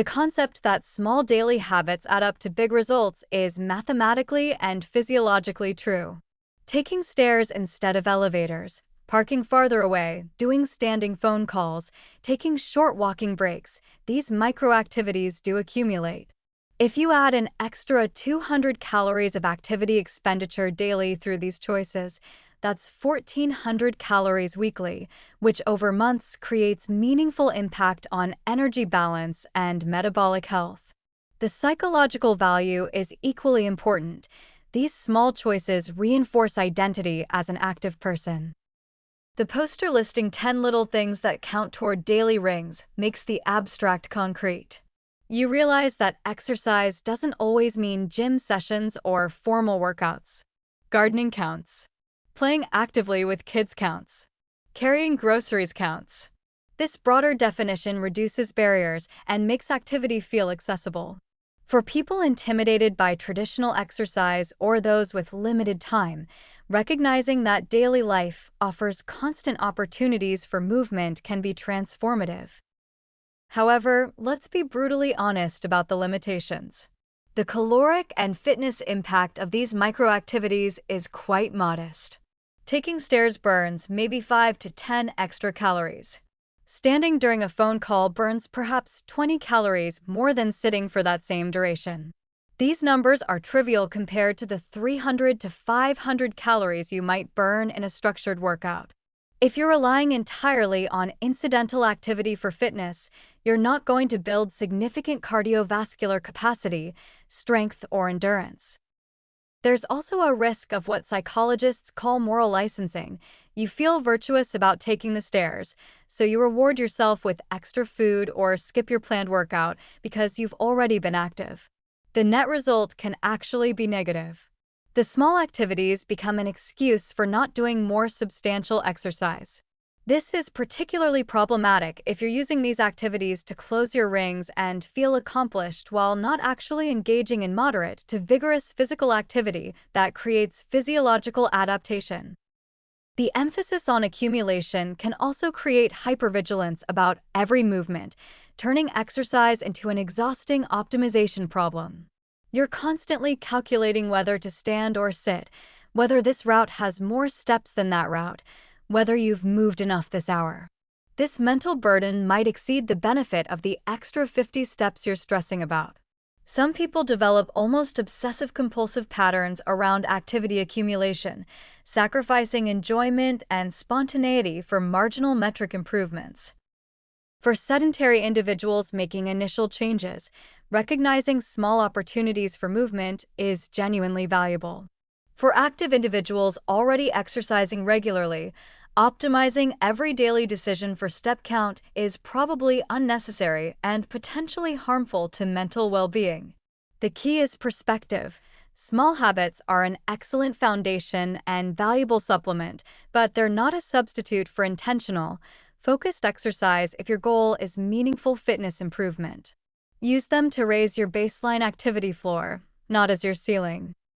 The concept that small daily habits add up to big results is mathematically and physiologically true. Taking stairs instead of elevators, parking farther away, doing standing phone calls, taking short walking breaks, these micro-activities do accumulate. If you add an extra 200 calories of activity expenditure daily through these choices, that's 1,400 calories weekly, which over months creates meaningful impact on energy balance and metabolic health. The psychological value is equally important. These small choices reinforce identity as an active person. The poster listing 10 little things that count toward daily rings makes the abstract concrete. You realize that exercise doesn't always mean gym sessions or formal workouts. Gardening counts. Playing actively with kids counts. Carrying groceries counts. This broader definition reduces barriers and makes activity feel accessible. For people intimidated by traditional exercise or those with limited time, recognizing that daily life offers constant opportunities for movement can be transformative. However, let's be brutally honest about the limitations. The caloric and fitness impact of these microactivities is quite modest. Taking stairs burns maybe 5 to 10 extra calories. Standing during a phone call burns perhaps 20 calories more than sitting for that same duration. These numbers are trivial compared to the 300 to 500 calories you might burn in a structured workout. If you're relying entirely on incidental activity for fitness, you're not going to build significant cardiovascular capacity, strength, or endurance. There's also a risk of what psychologists call moral licensing. You feel virtuous about taking the stairs, so you reward yourself with extra food or skip your planned workout because you've already been active. The net result can actually be negative. The small activities become an excuse for not doing more substantial exercise. This is particularly problematic if you're using these activities to close your rings and feel accomplished while not actually engaging in moderate to vigorous physical activity that creates physiological adaptation. The emphasis on accumulation can also create hypervigilance about every movement, turning exercise into an exhausting optimization problem. You're constantly calculating whether to stand or sit, whether this route has more steps than that route, whether you've moved enough this hour. This mental burden might exceed the benefit of the extra 50 steps you're stressing about. Some people develop almost obsessive-compulsive patterns around activity accumulation, sacrificing enjoyment and spontaneity for marginal metric improvements. For sedentary individuals making initial changes, recognizing small opportunities for movement is genuinely valuable. For active individuals already exercising regularly, optimizing every daily decision for step count is probably unnecessary and potentially harmful to mental well-being. The key is perspective. Small habits are an excellent foundation and valuable supplement, but they're not a substitute for intentional, focused exercise if your goal is meaningful fitness improvement. Use them to raise your baseline activity floor, not as your ceiling.